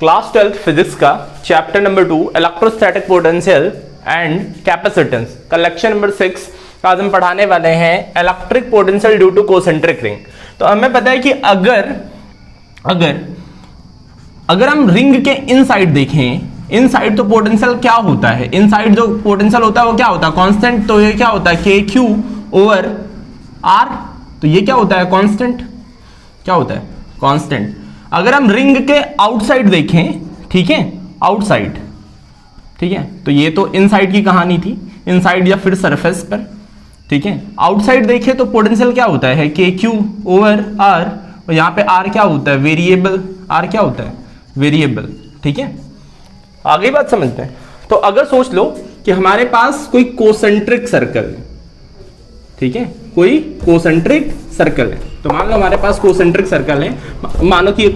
Class 12 physics का chapter number 2 electrostatic potential and capacitance का lecture number 6 आज हम पढ़ाने वाले हैं electric potential due to concentric ring. तो हमें पता है कि अगर हम रिंग के इनसाइड देखें, इनसाइड तो पोटेंशियल क्या होता है, इनसाइड जो पोटेंशियल होता है वो क्या होता है, कांस्टेंट। तो ये क्या होता है के क्यू ओवर आर, तो ये क्या होता है कांस्टेंट, क्या होता है कांस्टेंट। अगर हम रिंग के आउटसाइड देखें, ठीक है, आउटसाइड, ठीक है, तो ये तो इनसाइड की कहानी थी, इनसाइड या फिर सरफेस पर, ठीक है। आउटसाइड देखें तो पोटेंशियल क्या होता है के क्यू ओवर आर, और यहाँ पे आर क्या होता है वेरिएबल, आर क्या होता है वेरिएबल, ठीक है। आगे बात समझते हैं। तो अगर सोच लो कि हमारे पास कोई कोसेंट्रिक सर्कल है, ठीक है, कोई कोसेंट्रिक सर्कल है, तो मान लो हमारे पास कोसेंट्रिक सर्कल है, मानो कि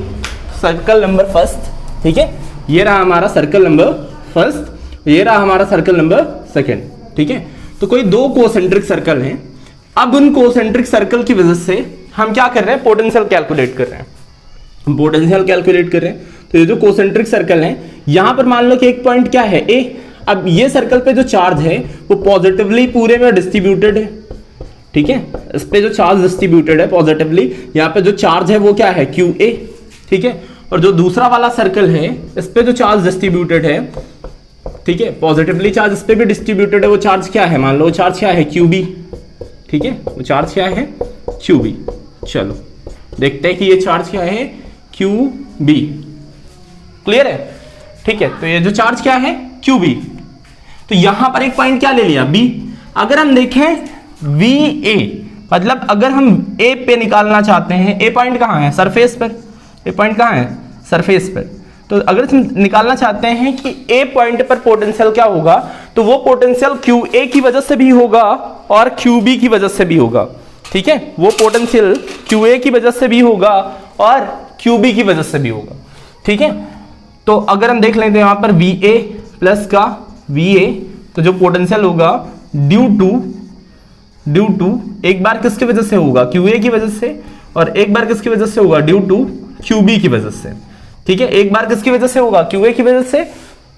सर्कल नंबर फर्स्ट, ठीक है, ये रहा हमारा सर्कल नंबर फर्स्ट, ये रहा हमारा सर्कल नंबर सेकंड, ठीक है। तो कोई दो कोसेंट्रिक सर्कल हैं। अब उन कोसेंट्रिक सर्कल की वजह से हम क्या कर रहे हैं, पोटेंशियल कैलकुलेट कर रहे हैं, पोटेंशियल कैलकुलेट कर रहे हैं। तो ये जो कोसेंट्रिक सर्कल है, यहां पर मान लो कि एक पॉइंट क्या है ए। अब ये सर्कल पे जो चार्ज है वो पॉजिटिवली पूरे में डिस्ट्रीब्यूटेड है, ठीक है, इस पे जो चार्ज डिस्ट्रीब्यूटेड है पॉजिटिवली, यहाँ पे जो चार्ज है वो क्या है क्यू ए, ठीक है। और जो दूसरा वाला सर्कल है इस पे जो चार्ज डिस्ट्रीब्यूटेड है, ठीक है, पॉजिटिवली चार्ज इस पे भी डिस्ट्रीब्यूटेड है, वो चार्ज क्या है, मान लो वो चार्ज क्या है क्यू बी, ठीक है, वो चार्ज क्या है क्यू बी। चलो देखते हैं कि ये चार्ज क्या है क्यू बी, क्लियर है, ठीक है। तो ये जो चार्ज क्या है क्यू बी, तो यहां पर एक पॉइंट क्या ले लिया बी। अगर हम देखें वी ए, मतलब अगर हम ए पे निकालना चाहते हैं, ए पॉइंट कहां है सरफेस पर, ए पॉइंट कहां है सरफेस पर। तो अगर हम निकालना चाहते हैं कि ए पॉइंट पर पोटेंशियल क्या होगा, तो वो पोटेंशियल क्यू ए की वजह से भी होगा और क्यू बी की वजह से भी होगा, ठीक है, वो पोटेंशियल क्यू ए की वजह से भी होगा और क्यू बी की वजह से भी होगा, ठीक है। तो अगर हम देख लेते हैं यहां पर वी ए प्लस का वी ए, तो जो पोटेंशियल होगा ड्यू टू एक बार किसकी वजह से होगा क्यू ए की वजह से, और एक बार किसकी वजह से होगा ड्यू टू क्यू बी की वजह से, ठीक है। एक बार किसकी वजह से होगा क्यू ए की वजह से,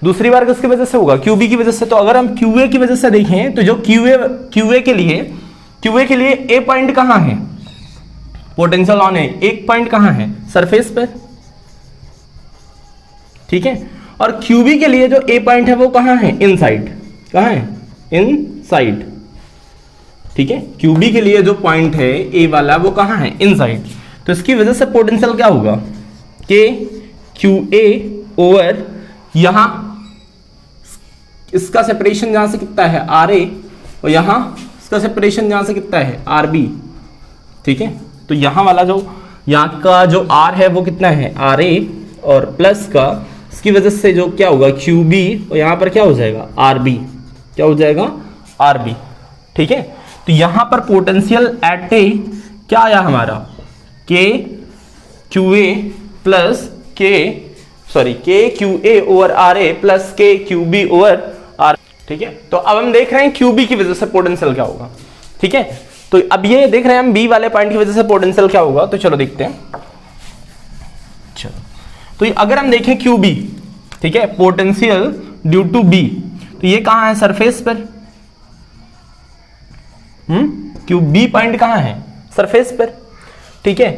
दूसरी बार किसकी वजह से होगा क्यू बी की वजह से। तो अगर हम क्यू ए की वजह से देखें तो जो क्यू ए के लिए ए पॉइंट कहां है, पोटेंशियल ऑन है, एक पॉइंट कहां है सरफेस पर, ठीक है। और क्यू बी के लिए जो ए पॉइंट है वो कहां है इनसाइड, कहां है इनसाइड, ठीक है। क्यू बी के लिए जो पॉइंट है ए वाला वो कहां है इनसाइड। तो इसकी वजह से पोटेंशियल क्या होगा के क्यू ए ओवर, यहां इसका सेपरेशन जहां से कितना है आर ए, और यहां इसका सेपरेशन जहां से कितना है आर बी, ठीक है। तो यहां वाला जो यहां का जो आर है वो कितना है आर ए, और प्लस का इसकी वजह से जो क्या होगा क्यू बी, और यहां पर क्या हो जाएगा आर बी, क्या हो जाएगा आर बी, ठीक है। तो यहां पर पोटेंशियल एट ए क्या आया हमारा K Q A plus K Q A over R A plus K Q B over R, ठीक है। तो अब हम देख रहे हैं क्यू बी की वजह से पोटेंशियल क्या होगा, ठीक है। तो अब ये देख रहे हैं हम बी वाले पॉइंट की वजह से पोटेंशियल क्या होगा, तो चलो देखते हैं। चलो तो अगर हम देखें क्यू बी, ठीक है, पोटेंशियल ड्यू टू बी, तो ये कहां है सरफेस पर, क्यू बी पॉइंट कहां है सरफेस पर, ठीक है।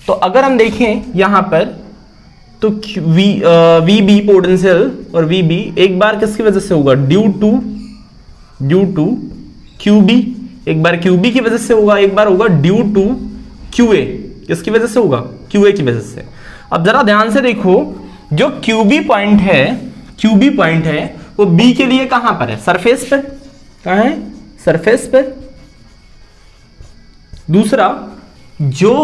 तो अगर हम देखें यहां पर तो वी बी पोटेंशियल और वी बी एक बार किसकी वजह से होगा ड्यू टू क्यू बी, एक बार क्यू बी की वजह से होगा, एक बार होगा ड्यू टू क्यू ए, किसकी वजह से होगा क्यू ए की वजह से। अब जरा ध्यान से देखो, जो क्यू बी पॉइंट है वो बी के लिए कहां पर है सरफेस पर, कहां है सरफेस पर। दूसरा जो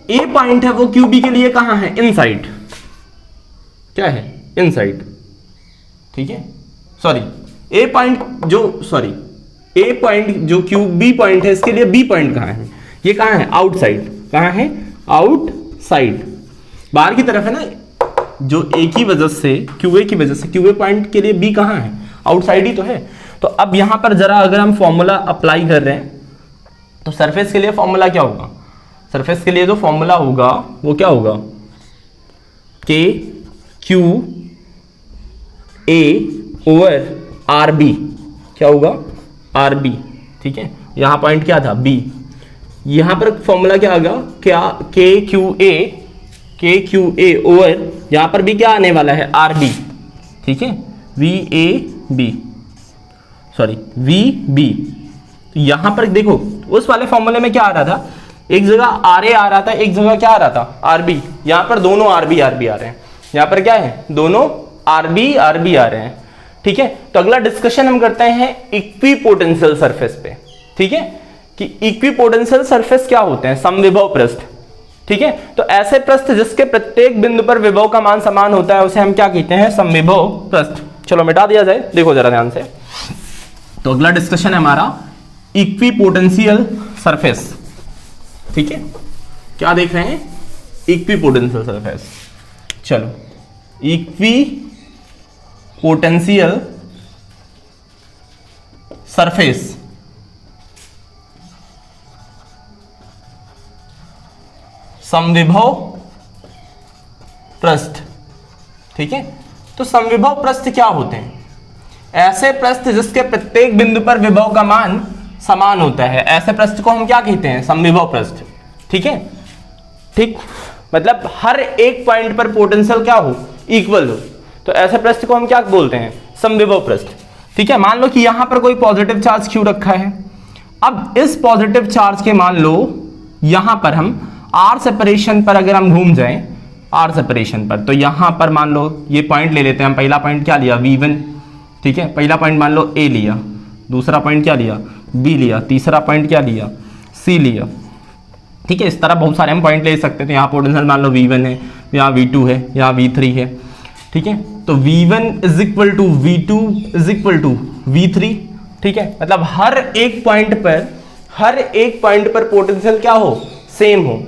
ए पॉइंट है वो क्यू बी के लिए कहां है इनसाइड, क्या है इनसाइड, ठीक है। ए पॉइंट जो क्यू बी पॉइंट है इसके लिए बी पॉइंट कहां है, ये कहां है आउटसाइड, कहां है आउटसाइड, बाहर की तरफ है ना। जो ए की वजह से क्यू ए पॉइंट के लिए बी कहां है आउटसाइड ही तो है। तो अब यहां पर जरा अगर हम फॉर्मूला अप्लाई कर रहे हैं तो सरफेस के लिए फॉर्मूला क्या होगा, सरफेस के लिए जो फॉर्मूला होगा वो क्या होगा K Q A over R B, क्या होगा आर बी, ठीक है। यहां पॉइंट क्या था बी, यहां पर फॉर्मूला क्या होगा, क्या के क्यू ए ओवर यहां पर भी क्या आने वाला है आर बी, ठीक है, V A B, sorry V B. तो यहां पर देखो उस वाले फॉर्मूले में क्या आ रहा था, एक जगह आर ए आ रहा था, एक जगह क्या आ रहा था आर बी, यहां पर दोनों आर बी आ रहे हैं, यहां पर क्या है दोनों आर बी आ रहे हैं, ठीक है। तो अगला डिस्कशन हम करते हैं इक्विपोटेंशियल सरफेस पे, ठीक है, कि इक्विपोटेंशियल सरफेस क्या होते हैं, समविभव पृष्ठ, ठीक है। तो ऐसे पृष्ठ जिसके प्रत्येक बिंदु पर विभव का मान समान होता है उसे हम क्या कहते हैं, समविभव पृष्ठ। चलो मिटा दिया जाए, देखो जरा ध्यान से। तो अगला डिस्कशन है हमारा इक्विपोटेंशियल सरफेस, ठीक है। क्या देख रहे हैं, इक्विपोटेंशियल सरफेस। चलो इक्विपोटेंशियल सरफेस समविभव पृष्ठ, ठीक है। तो समविभव पृष्ठ क्या होते हैं, ऐसे पृष्ठ जिसके प्रत्येक बिंदु पर विभव का मान समान होता है, ऐसे पृष्ठ को हम क्या कहते हैं, समविभव पृष्ठ, ठीक है। ठीक, मतलब हर एक पॉइंट पर पोटेंशियल क्या हो, इक्वल हो, तो ऐसे पृष्ठ को हम क्या बोलते हैं, समविभव पृष्ठ, ठीक है। मान लो कि यहां पर कोई पॉजिटिव चार्ज क्यू रखा है, अब इस पॉजिटिव चार्ज के मान लो यहां पर हम आर सेपरेशन पर अगर हम घूम जाएं, आर सेपरेशन पर, तो यहां पर मान लो ये पॉइंट ले लेते हैं हम, पहला पॉइंट क्या लिया V1, ठीक है, पहला पॉइंट मान लो A लिया, दूसरा पॉइंट क्या लिया B लिया, तीसरा पॉइंट क्या लिया C लिया, ठीक है। इस तरह बहुत सारे हम पॉइंट ले सकते हैं। तो यहाँ पोटेंशियल मान लो V1 है, यहाँ V2 है, यहाँ V3 है, ठीक है। तो V1 is equal to V2 is equal to V3, ठीक है। मतलब हर एक पॉइंट पर पोटेंशियल क्या हो, सेम हो,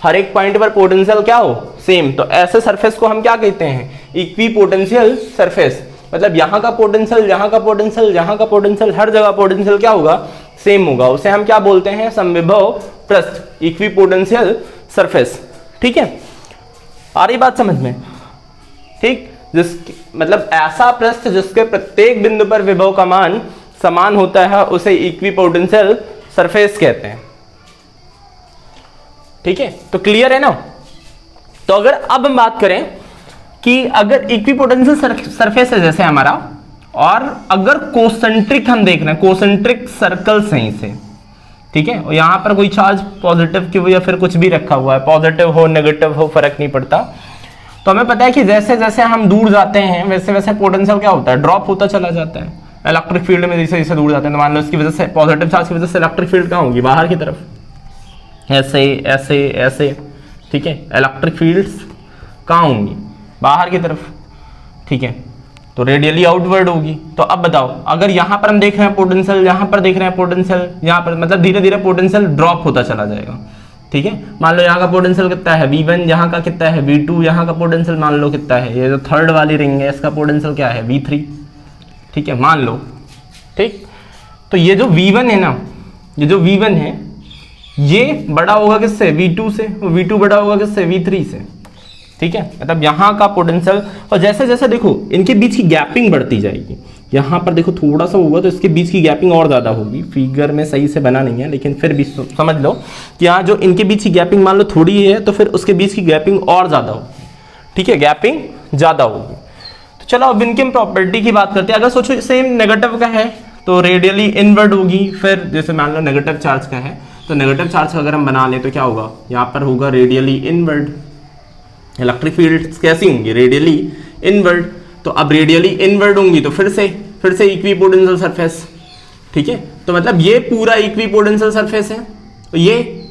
हर एक पॉइंट पर पोटेंशियल क्या हो, सेम। तो ऐसे सरफेस को हम क्या कहते हैं, इक्विपोटेंशियल सरफेस। मतलब यहाँ का पोटेंशियल, यहाँ का पोटेंशियल, यहाँ का पोटेंशियल, हर जगह पोटेंशियल क्या होगा, सेम होगा, उसे हम क्या बोलते हैं, समविभव पृष्ठ, इक्विपोटेंशियल सरफेस, ठीक है। आ रही बात समझ में, ठीक। मतलब ऐसा पृष्ठ जिसके प्रत्येक बिंदु पर विभव का मान समान होता है उसे इक्विपोटेंशियल सरफेस कहते हैं, ठीक है। तो क्लियर है ना। तो अगर अब हम बात करें कि अगर इक्विपोटेंशियल सरफेस है जैसे हमारा, और अगर कोसेंट्रिक हम देख रहे हैं, कोसेंट्रिक सर्कल्स हैं इसे, ठीक है, और यहां पर कोई चार्ज पॉजिटिव की या फिर कुछ भी रखा हुआ है, पॉजिटिव हो नेगेटिव हो फर्क नहीं पड़ता। तो हमें पता है कि जैसे जैसे हम दूर जाते हैं वैसे वैसे पोटेंशियल क्या होता है, ड्रॉप होता चला जाता है। इलेक्ट्रिक फील्ड में जैसे जैसे दूर जाते हैं तो मान लो इसकी वजह से, पॉजिटिव चार्ज की वजह से इलेक्ट्रिक फील्ड कहाँ होगी, बाहर की तरफ, ऐसे ऐसे ऐसे, ठीक है। इलेक्ट्रिक फील्ड्स कहाँ होंगी, बाहर की तरफ, ठीक है। तो रेडियली आउटवर्ड होगी। तो अब बताओ, अगर यहाँ पर हम देख रहे हैं पोटेंशियल, यहाँ पर देख रहे हैं पोटेंशियल, यहाँ पर मतलब धीरे धीरे पोटेंशियल ड्रॉप होता चला जाएगा, ठीक है। मान लो यहाँ का पोटेंशियल कितना है V1, यहाँ का कितना है V2, यहाँ का पोटेंशियल मान लो कितना है, ये जो थर्ड वाली रिंग है इसका पोटेंशियल क्या है V3, ठीक है, मान लो, ठीक। तो ये जो V1 है ना, ये जो V1 है ये बड़ा होगा किससे, V2 से, V2 बड़ा होगा किससे, V3 से, ठीक है। मतलब यहाँ का पोटेंशियल, और जैसे जैसे देखो इनके बीच की गैपिंग बढ़ती जाएगी, यहाँ पर देखो थोड़ा सा होगा तो इसके बीच की गैपिंग और ज्यादा होगी, फिगर में सही से बना नहीं है लेकिन फिर भी समझ लो कि यहाँ जो इनके बीच की गैपिंग मान लो थोड़ी है तो फिर उसके बीच की गैपिंग और ज्यादा होगी, ठीक है, गैपिंग ज्यादा होगी। तो चलो अब इनकी प्रॉपर्टी की बात करते हैं। अगर सोचो सेम नेगेटिव का है तो रेडियली इनवर्ड होगी, फिर जैसे मान लो नेगेटिव चार्ज का है तो नेगेटिव चार्ज अगर हम बना ले तो क्या होगा, यहाँ पर होगा रेडियली इनवर्ड। इलेक्ट्रिक फील्ड्स कैसी होंगी, रेडियली इनवर्ड। तो अब रेडियली इनवर्ड होंगी तो फिर से इक्विपोटेंशियल सरफेस, ठीक है। तो मतलब ये पूरा इक्विपोटेंशियल सरफेस है, तो ये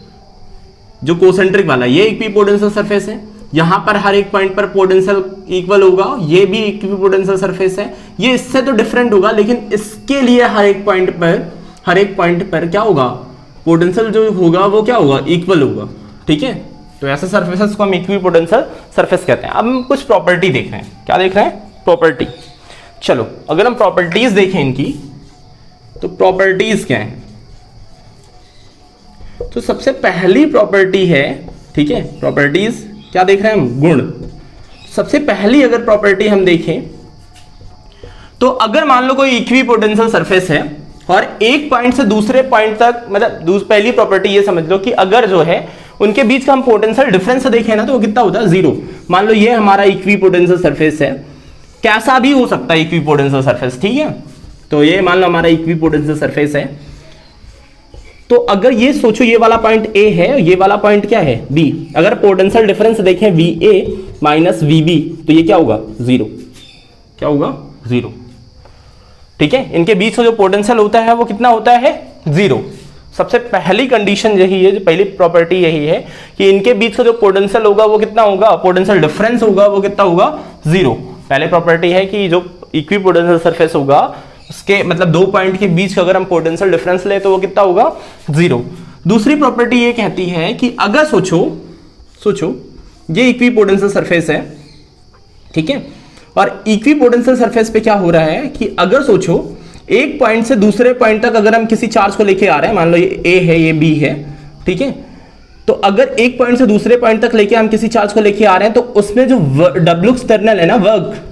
जो कोसेंट्रिक वाला ये इक्विपोटेंशियल सरफेस है, यहां पर हर एक पॉइंट पर पोटेंशियल इक्वल होगा, ये भी इक्विपोटेंशियल सरफेस है। ये इससे तो डिफरेंट होगा लेकिन इसके लिए हर एक पॉइंट पर क्या होगा, पोटेंशियल जो होगा वो क्या होगा, इक्वल होगा, ठीक है। तो ऐसे सरफेसेस को हम इक्विपोटेंशियल सरफेस कहते हैं। अब हम कुछ प्रॉपर्टी देख रहे हैं, क्या देख रहे हैं, प्रॉपर्टी। चलो अगर हम प्रॉपर्टीज देखें इनकी, तो प्रॉपर्टीज क्या है, तो सबसे पहली प्रॉपर्टी है, ठीक है, प्रॉपर्टीज क्या देख रहे हैं हम, गुण। सबसे पहली अगर प्रॉपर्टी हम देखें तो अगर मान लो कोई इक्विपोटेंशियल सरफेस है और एक पॉइंट से दूसरे पॉइंट तक, मतलब पहली प्रॉपर्टी ये समझ लो कि अगर जो है उनके बीच का हम पोटेंशियल डिफरेंस देखें ना तो वो कितना होता है, जीरो। मान लो ये हमारा इक्विपोटेंशियल सरफेस है, कैसा भी हो सकता है इक्विपोटेंशियल सरफेस, ठीक है। तो ये मान लो हमारा इक्विपोटेंशियल सरफेस है। तो अगर ये सोचो ये वाला पॉइंट ए है, ये वाला पॉइंट क्या है बी, अगर पोटेंशियल डिफरेंस देखें V A minus V B तो ये क्या होगा, जीरो। क्या होगा, जीरो, ठीक है। इनके बीच का जो पोटेंशियल होता है वो कितना होता है, जीरो। सबसे पहली कंडीशन यही है, जो पहली प्रॉपर्टी यही है कि इनके बीच का जो पोटेंशियल होगा वो कितना होगा, पोटेंशियल डिफरेंस होगा वो कितना होगा, जीरो। पहले प्रॉपर्टी है कि जो इक्विपोटेंशियल सरफेस होगा उसके मतलब दो पॉइंट के बीच का अगर हम पोटेंशियल डिफरेंस ले तो वो कितना होगा, जीरो। दूसरी प्रॉपर्टी ये कहती है कि अगर सोचो ये इक्विपोटेंशियल सरफेस है, ठीक है, और इक्विपोटेंशियल सरफेस पे क्या हो रहा है कि अगर सोचो एक पॉइंट से दूसरे पॉइंट तक अगर हम किसी चार्ज को लेके आ रहे हैं, मान लो ये ए है ये बी है, ठीक है, तो अगर एक पॉइंट से दूसरे पॉइंट तक लेके हम किसी चार्ज को लेके आ रहे हैं तो उसमें जो डब्ल्यू एक्सटर्नल है ना, वर्क,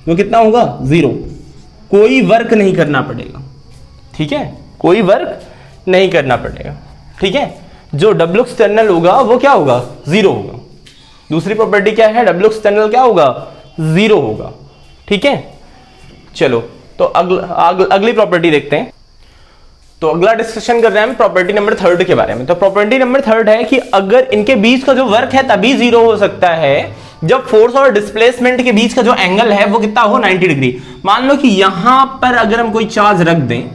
वो कितना होगा, जीरो। कोई वर्क नहीं करना पड़ेगा, ठीक है, कोई वर्क नहीं करना पड़ेगा, ठीक है। जो डब्ल्यू एक्सटर्नल होगा वो क्या होगा, जीरो होगा। दूसरी प्रॉपर्टी क्या है, डब्ल्यू एक्सटर्नल क्या होगा, जीरो होगा, ठीक है। चलो तो अगली प्रॉपर्टी देखते हैं। तो अगला डिस्कशन कर रहे हैं हम प्रॉपर्टी नंबर थर्ड के बारे में। तो प्रॉपर्टी नंबर थर्ड है कि अगर इनके बीच का जो वर्क है तभी जीरो हो सकता है जब फोर्स और डिस्प्लेसमेंट के बीच का जो एंगल है वो कितना हो, 90 डिग्री। मान लो कि यहां पर अगर हम कोई चार्ज रख दें,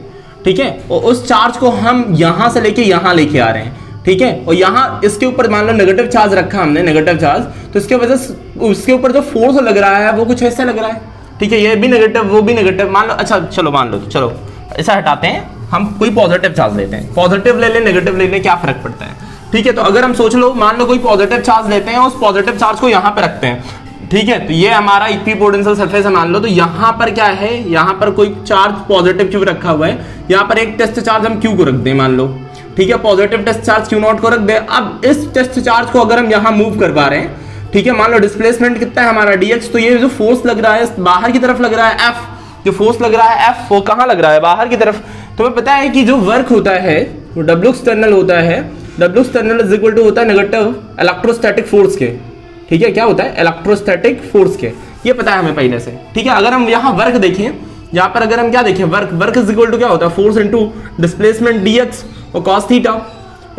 ठीक है, और उस चार्ज को हम यहां से लेके यहां लेके आ रहे हैं, ठीक है, और यहां इसके ऊपर मान लो नेगेटिव चार्ज रखा हमने, नेगेटिव चार्ज, तो इसके वजह से उसके ऊपर जो फोर्स लग रहा है वो कुछ ऐसा लग रहा है, ठीक है, ये भी नेगेटिव वो भी नेगेटिव। मान लो, अच्छा चलो मान लो, चलो ऐसा हटाते हैं, हम कोई पॉजिटिव चार्ज लेते हैं, पॉजिटिव ले लें नेगेटिव ले लें, क्या फर्क पड़ता है, ठीक है। तो अगर हम सोच लो, मान लो कोई पॉजिटिव चार्ज लेते हैं, उस पॉजिटिव चार्ज को यहां पे रखते हैं, ठीक है, तो ये हमारा इक्विपोटेंशियल सरफेस है मान लो। तो यहां पर क्या है, यहां पर कोई चार्ज पॉजिटिव क्यू रखा हुआ है, यहां पर एक टेस्ट चार्ज हम क्यू को रख दें मान लो, ठीक है, positive test charge Q naught को रख दें। अब इस टेस्ट चार्ज को अगर हम यहां मूव करवा रहे हैं, ठीक है, मान लो डिस्प्लेसमेंट कितना है हमारा dx, तो ये जो फोर्स लग रहा है बाहर की तरफ लग रहा है F, जो फोर्स लग रहा है F वो कहां लग रहा है, बाहर की तरफ। तुम्हें पता है कि जो वर्क होता है वो W एक्सटर्नल होता है, W external is equal to होता है नेगेटिव इलेक्ट्रोस्टैटिक फोर्स के, ठीक है, क्या होता है, इलेक्ट्रोस्टैटिक फोर्स के, ये पता है हमें पहले से, ठीक है। अगर हम यहाँ वर्क देखें, यहाँ पर अगर हम क्या देखें, वर्क इज इक्वल टू क्या होता है, फोर्स इनटू डिस्प्लेसमेंट dx और cos थीटा,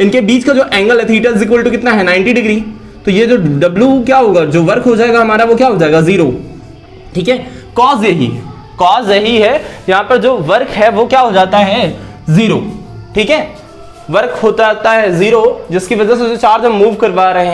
इनके बीच का जो एंगल है थीटा इज इक्वल टू कितना है, 90 डिग्री। तो ये जो W क्या होगा, जो वर्क हो जाएगा हमारा वो क्या हो जाएगा, जीरो, ठीक है। कॉज यही है यहां पर जो वर्क है वो क्या हो जाता है, जीरो, ठीक है, वर्क होता जाता है जीरो, जिसकी वजह से जो चार्ज हम मूव करवा रहे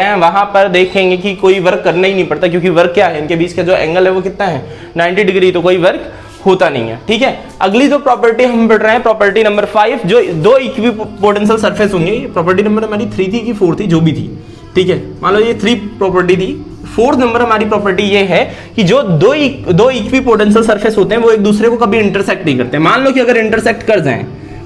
हैं, वहां पर देखेंगे कि कोई वर्क करना ही नहीं पड़ता, क्योंकि वर्क क्या है, इनके बीच का जो एंगल है वो कितना है, 90 डिग्री, तो कोई वर्क होता नहीं है, ठीक है। अगली जो प्रॉपर्टी हम पढ़ रहे हैं, प्रॉपर्टी नंबर 5, जो दो इक्विपोटेंशियल सरफेस होंगे, प्रॉपर्टी नंबर हमारी 3 थी कि 4 थी, जो भी थी, ठीक है, मान लो ये 3 प्रॉपर्टी थी। 4th नंबर हमारी प्रॉपर्टी ये है कि जो दो इक्विपोटेंशियल सरफेस होते हैं वो एक दूसरे को कभी इंटरसेक्ट नहीं करते। मान लो कि अगर इंटरसेक्ट कर जाएं,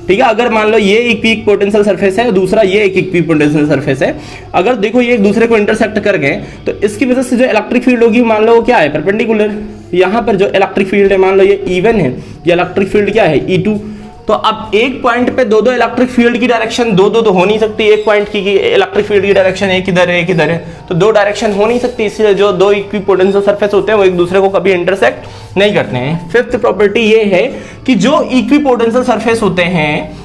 ठीक है, अगर मान लो ये इक्विपोटेंशियल सरफेस है, दूसरा ये एक इक्विपोटेंशियल सरफेस है, अगर देखो ये एक दूसरे को इंटरसेक्ट कर गए तो इसकी वजह से जो इलेक्ट्रिक फील्ड होगी, मान लो क्या है, परपेंडिकुलर। यहाँ पर जो इलेक्ट्रिक फील्ड है, मान लो ये E1 है, ये इलेक्ट्रिक फील्ड क्या है, E2। तो अब एक पॉइंट पे दो इलेक्ट्रिक फील्ड की डायरेक्शन दो तो हो नहीं सकती, एक पॉइंट की इलेक्ट्रिक फील्ड की डायरेक्शन एक इधर है एक इधर है, तो दो डायरेक्शन हो नहीं सकती, इसलिए जो दो इक्विपोटेंशियल सरफेस होते हैं वो एक दूसरे को कभी इंटरसेक्ट नहीं करते हैं। 5th प्रॉपर्टी ये है कि जो इक्विपोटेंशियल सरफेस होते हैं,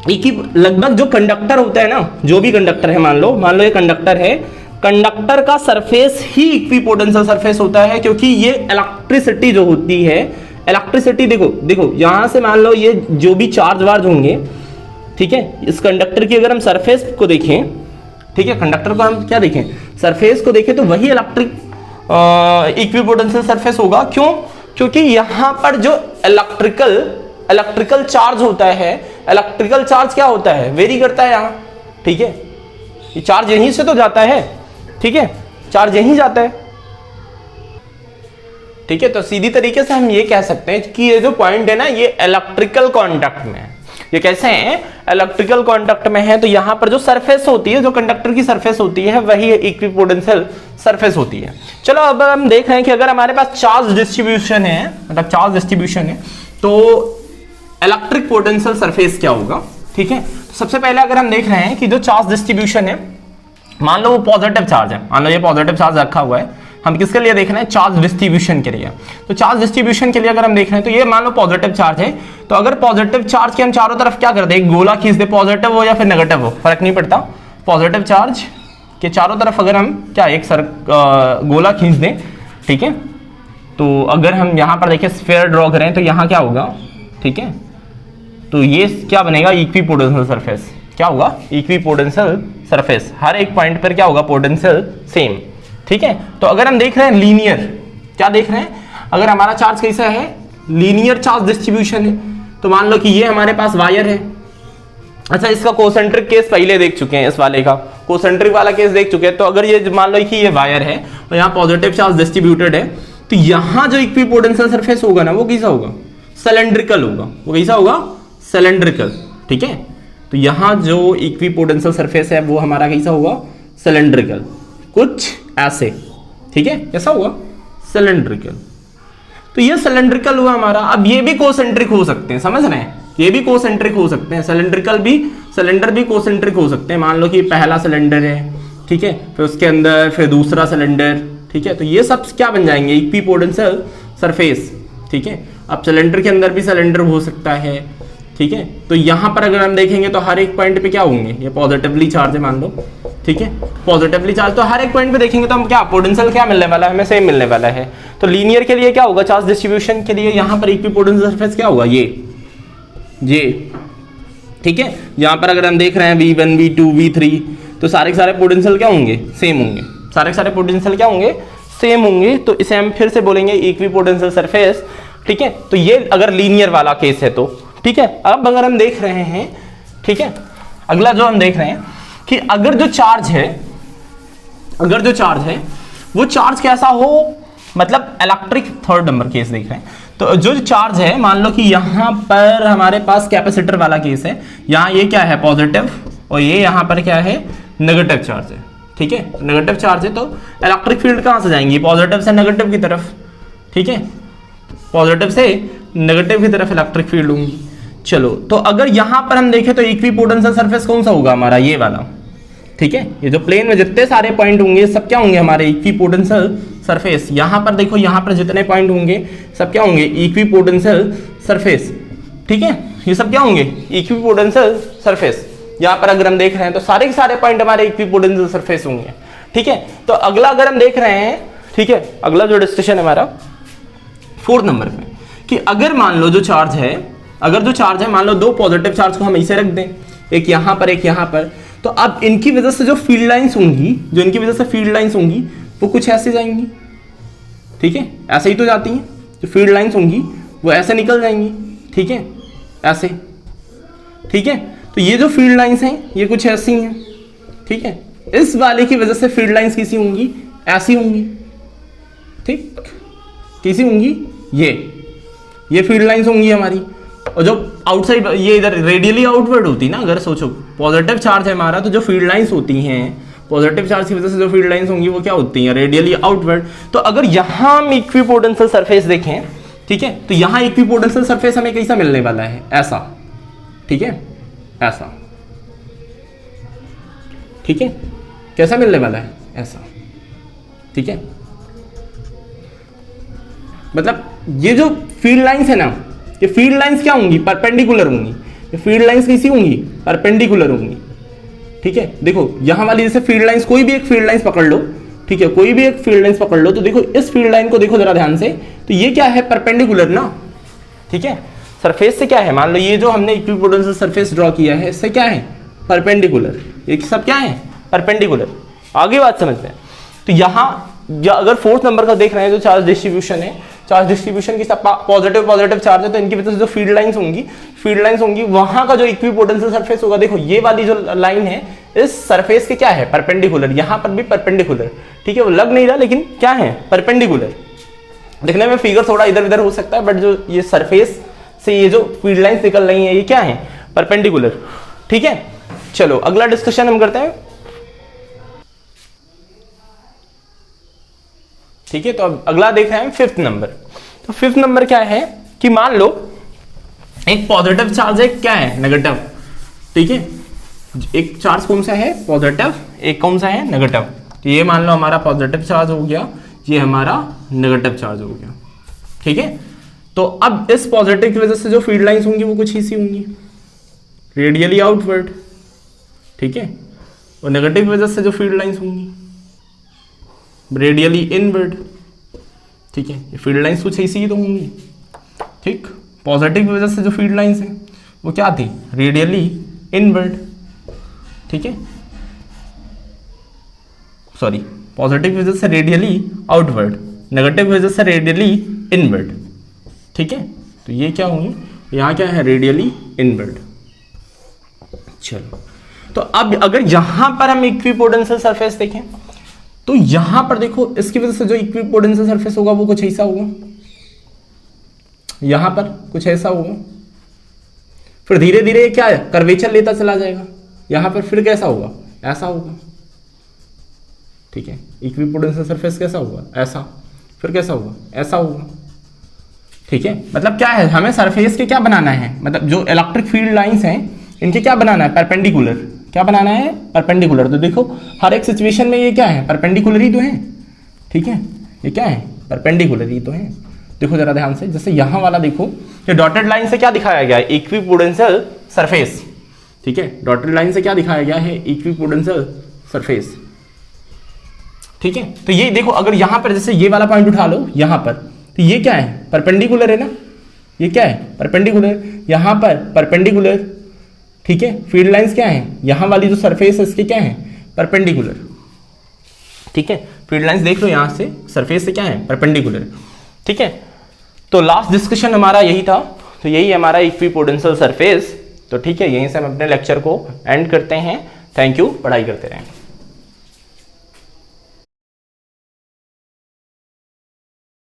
लगभग जो कंडक्टर होता है ना, जो भी कंडक्टर है, मान लो ये कंडक्टर है, कंडक्टर का सरफेस ही इक्विपोटेंशियल सरफेस होता है, क्योंकि ये इलेक्ट्रिसिटी जो होती है, इलेक्ट्रिसिटी देखो यहां से मान लो ये जो भी चार्ज वार्ज होंगे, ठीक है, इस कंडक्टर की अगर हम सरफेस को देखें, ठीक है, कंडक्टर को हम क्या देखें, सरफेस को देखें, तो वही इलेक्ट्रिक इक्विपोटेंशियल सरफेस होगा। क्यों? क्योंकि यहां पर जो इलेक्ट्रिकल चार्ज होता है, इलेक्ट्रिकल चार्ज क्या होता है, वेरी करता है यहाँ, ठीक है, ये चार्ज यहीं से तो जाता है, ठीक है, चार्ज यहीं जाता है, ठीक है। तो सीधी तरीके से हम ये कह सकते हैं कि ये जो पॉइंट है ना, ये इलेक्ट्रिकल कांटेक्ट में है, ये कैसे हैं, इलेक्ट्रिकल कांटेक्ट में है, तो यहां पर जो सरफेस होती है, जो कंडक्टर की सरफेस होती है, वही इक्विपोटेंशियल सरफेस होती है। चलो अब हम देख रहे हैं कि अगर हमारे पास चार्ज डिस्ट्रीब्यूशन है, मतलब चार्ज डिस्ट्रीब्यूशन है, तो इलेक्ट्रिक पोटेंशियल सरफेस क्या होगा। ठीक है, तो सबसे पहले अगर हम देख रहे हैं कि जो चार्ज डिस्ट्रीब्यूशन है, मान लो वो पॉजिटिव चार्ज है, मान लो ये पॉजिटिव चार्ज रखा हुआ है, हम किसके लिए देख रहे हैं, चार्ज डिस्ट्रीब्यूशन के लिए। तो चार्ज डिस्ट्रीब्यूशन के लिए अगर हम देख रहे हैं तो ये मान लो पॉजिटिव चार्ज है, तो अगर पॉजिटिव चार्ज के हम चारों तरफ क्या कर दे, एक गोला खींच दे, पॉजिटिव हो या फिर नेगेटिव हो फर्क नहीं पड़ता, पॉजिटिव चार्ज के चारों तरफ अगर हम क्या एक गोला खींच दें, ठीक है, तो अगर हम यहां पर देखें स्फीयर ड्रॉ करें तो यहां क्या होगा, ठीक है, तो ये क्या बनेगा, इक्विपोटेंशियल सरफेस। क्या होगा, इक्विपोटेंशियल सरफेस, हर एक पॉइंट पर क्या होगा, पोटेंशियल सेम। ठीक है, तो अगर हम देख रहे हैं लीनियर, क्या देख रहे हैं, अगर हमारा चार्ज कैसा है, लीनियर चार्ज डिस्ट्रीब्यूशन है, तो मान लो कि ये हमारे पास वायर है। अच्छा, इसका कोसेंट्रिक केस पहले देख चुके हैं, इस वाले का कोसेंट्रिक वाला केस देख चुके हैं। तो अगर ये मान लो कि ये वायर है और यहाँ पॉजिटिव चार्ज डिस्ट्रीब्यूटेड है, तो यहाँ जो इक्विपोटेंशियल सरफेस होगा ना, वो कैसा होगा, सिलेंड्रिकल होगा। वो कैसा होगा, सिलेंड्रिकल। ठीक है, तो यहाँ जो इक्विपोटेंशियल सरफेस है वो हमारा कैसा होगा, सिलेंड्रिकल, कुछ ऐसे। ठीक है, कैसा हुआ, सिलेंड्रिकल। तो ये सिलेंड्रिकल हुआ हमारा। अब ये भी कोसेंट्रिक हो सकते हैं, समझ रहे हैं, ये भी कोसेंट्रिक हो सकते हैं, सिलेंड्रिकल भी, सिलेंडर भी कोसेंट्रिक हो सकते हैं। मान लो कि पहला सिलेंडर है, ठीक है, फिर उसके अंदर फिर दूसरा सिलेंडर, ठीक है, तो ये सब क्या बन जाएंगे, इक्विपोटेंशियल सरफेस। ठीक है, अब सिलेंडर के अंदर भी सिलेंडर हो सकता है। ठीक है, तो यहां पर अगर हम देखेंगे तो हर एक पॉइंट पे क्या होंगे, ये पॉजिटिवली चार्ज है मान लो, ठीक है, पॉजिटिवली चार्ज, तो हर एक पॉइंट पे देखेंगे तो हम क्या पोटेंशियल क्या मिलने वाला है, हमें सेम मिलने वाला है। तो लीनियर के लिए क्या होगा, चार्ज डिस्ट्रीब्यूशन के लिए यहां पर इक्विपोटेंशियल सरफेस क्या होगा, ये। ठीक है, यहां पर अगर हम देख रहे हैं V1 V2 V3, तो सारे के सारे पोटेंशियल क्या होंगे, सेम होंगे, सारे के सारे पोटेंशियल क्या होंगे, सेम होंगे। तो इसे हम फिर से बोलेंगे इक्विपोटेंशियल सरफेस। ठीक है, तो ये अगर लीनियर वाला केस है तो ठीक है। अब अगर हम देख रहे हैं, ठीक है, अगला जो हम देख रहे हैं कि अगर जो चार्ज है, अगर जो चार्ज है वो चार्ज कैसा हो, मतलब इलेक्ट्रिक, थर्ड नंबर केस देख रहे हैं, तो जो चार्ज है मान लो कि यहां पर हमारे पास कैपेसिटर वाला केस है, यहां ये क्या है, पॉजिटिव, और ये यहां पर क्या है, नेगेटिव चार्ज है। ठीक है, नेगेटिव चार्ज है, तो इलेक्ट्रिक फील्ड कहां से जाएंगी, पॉजिटिव से नेगेटिव की तरफ। ठीक है, पॉजिटिव से नेगेटिव की तरफ इलेक्ट्रिक फील्ड होंगी। चलो, तो अगर यहां पर हम देखें तो इक्विपोटेंशियल सरफेस कौन सा होगा हमारा, ये वाला। ठीक है, ये जो प्लेन में जितने सारे पॉइंट होंगे सब क्या होंगे हमारे, इक्विपोटेंशियल सरफेस। यहां पर देखो, यहां पर जितने पॉइंट होंगे सब क्या होंगे, इक्विपोटेंशियल सरफेस। ठीक है, ये सब क्या होंगे, इक्विपोटेंशियल सरफेस। यहां पर अगर हम देख रहे हैं तो सारे के सारे पॉइंट हमारे इक्विपोटेंशियल सरफेस होंगे। ठीक है, तो अगला अगर हम देख रहे हैं, ठीक है, अगला जो डिस्कशन है हमारा 4 नंबर पे, कि अगर मान लो जो चार्ज है, अगर जो चार्ज है मान लो दो पॉजिटिव चार्ज को हम ऐसे रख दें, एक यहां पर एक यहां पर, तो अब इनकी वजह से जो फील्ड लाइंस होंगी, जो इनकी वजह से फील्ड लाइंस होंगी वो कुछ ऐसे जाएंगी। ठीक है, ऐसे ही तो जाती हैं, जो फील्ड लाइंस होंगी वो ऐसे निकल जाएंगी। ठीक है, ऐसे। ठीक है, तो ये जो फील्ड लाइंस हैं ये कुछ ऐसी हैं। ठीक है, इस वाले की वजह से फील्ड लाइंस कैसी होंगी, ऐसी होंगी। ठीक, कैसी होंगी, ये फील्ड लाइंस होंगी हमारी। और जो आउटसाइड, ये इधर रेडियली आउटवर्ड होती है ना, अगर सोचो पॉजिटिव चार्ज है हमारा, तो जो फील्ड लाइंस होती हैं, पॉजिटिव चार्ज की वजह से जो फील्ड लाइंस होंगी वो क्या होती हैं, रेडियली आउटवर्ड। तो अगर यहां हम इक्विपोटेंशियल सरफेस देखें, ठीक है, तो यहां इक्विपोटेंशियल सरफेस हमें कैसा मिलने वाला है, ऐसा। ठीक है, ऐसा। ठीक है, कैसा मिलने वाला है, ऐसा। ठीक है, मतलब ये जो फील्ड लाइंस है ना, ये फील्ड लाइंस क्या होंगी, परपेंडिकुलर होंगी। ये फील्ड लाइंस कैसी होंगी, परपेंडिकुलर होंगी। ठीक है, देखो यहां वाली जैसे फील्ड लाइंस, कोई भी एक फील्ड लाइंस पकड़ लो, ठीक है, कोई भी एक फील्ड लाइंस पकड़ लो, तो देखो इस फील्ड लाइन को देखो जरा ध्यान से, तो ये क्या है, परपेंडिकुलर ना। ठीक है, सरफेस से क्या है, मान लो ये जो हमने इक्विपोटेंशियल सरफेस ड्रॉ किया है, इससे क्या है, परपेंडिकुलर। ये सब क्या है, परपेंडिकुलर। आगे बात समझते हैं। तो यहां अगर 4th नंबर का देख रहे हैं, जो चार्ज डिस्ट्रीब्यूशन है, चार्ज डिस्ट्रीब्यूशन की सब पॉजिटिव चार्ज है, तो इनकी वजह से जो फील्ड लाइंस होंगी, वहां का जो इक्विपोटेंशियल सरफेस होगा, देखो ये वाली जो लाइन है इस सरफेस के क्या है, परपेंडिकुलर। यहां पर भी परपेंडिकुलर। ठीक है, वो लग नहीं रहा लेकिन क्या है, परपेंडिकुलर। दिखने में फिगर थोड़ा इधर उधर हो सकता है, बट जो ये सरफेस से ये जो फील्ड लाइंस निकल रही है ये क्या है, परपेंडिकुलर। ठीक है, चलो अगला डिस्कशन हम करते हैं। ठीक है, तो अब अगला देख रहे हैं फिफ्थ नंबर। तो फिफ्थ नंबर क्या है कि मान लो एक पॉजिटिव चार्ज है, क्या है नेगेटिव। ठीक है, एक चार्ज कौन सा है पॉजिटिव, एक कौन सा है नेगेटिव। तो ये मान लो हमारा पॉजिटिव चार्ज हो गया, ये हमारा नेगेटिव चार्ज हो गया। ठीक है, तो अब इस पॉजिटिव की वजह से जो फील्ड लाइंस होंगी वो कुछ ऐसी होंगी, रेडियली आउटवर्ड। ठीक है, और नेगेटिव की वजह से जो फील्ड लाइंस होंगी रेडियली इनवर्ड। ठीक है, ये फील्ड लाइंस कुछ ऐसी ही तो होंगी। ठीक, पॉजिटिव की वजह से जो फील्ड लाइंस हैं वो क्या थी, रेडियली इनवर्ड। ठीक है, सॉरी, पॉजिटिव की वजह से रेडियली आउटवर्ड, नेगेटिव की वजह से रेडियली इनवर्ड। ठीक है, तो ये क्या होंगे, यहाँ क्या है रेडियली इनवर्ड। चलो, तो अब अगर यहां पर हम इक्विपोटेंशियल सरफेस देखें तो यहां पर देखो इसकी वजह से जो इक्विपोटेंशियल सरफेस होगा वो कुछ ऐसा होगा, यहां पर कुछ ऐसा होगा, फिर धीरे धीरे क्या है कर्वेचर लेता चला जाएगा, यहां पर फिर कैसा होगा, ऐसा होगा। ठीक है, इक्विपोटेंशियल सरफेस कैसा होगा, ऐसा, फिर कैसा होगा, ऐसा होगा। ठीक है, मतलब क्या है, हमें सरफेस के क्या बनाना है, मतलब जो इलेक्ट्रिक फील्ड लाइंस हैं इनके क्या बनाना है, परपेंडिकुलर। क्या बनाना है, परपेंडिकुलर। तो देखो हर एक सिचुएशन में ये क्या है, परपेंडिकुलर ही तो है। ठीक है, ये क्या है, परपेंडिकुलर ही तो है। देखो जरा ध्यान से, जैसे यहां वाला देखो, ये डॉटेड लाइन से क्या दिखाया गया है, इक्विपोटेंशियल सरफेस। ठीक है, डॉटेड लाइन से क्या दिखाया गया है, इक्विपोटेंशियल सरफेस। ठीक है, तो ये देखो अगर यहां पर जैसे ये वाला पॉइंट उठा लो यहां पर, तो ये क्या है, परपेंडिकुलर है ना, ये क्या है, परपेंडिकुलर, यहां पर परपेंडिकुलर। ठीक है, फील्ड लाइंस क्या है, यहां वाली जो सरफेस है इसके क्या है, परपेंडिकुलर। ठीक है, फील्ड लाइंस देख लो यहां से सरफेस से क्या है, परपेंडिकुलर। ठीक है, तो लास्ट डिस्कशन हमारा यही था, तो यही हमारा इक्विपोटेंशियल सरफेस। तो ठीक है, यहीं से हम अपने लेक्चर को एंड करते हैं। थैंक यू, पढ़ाई करते रहें।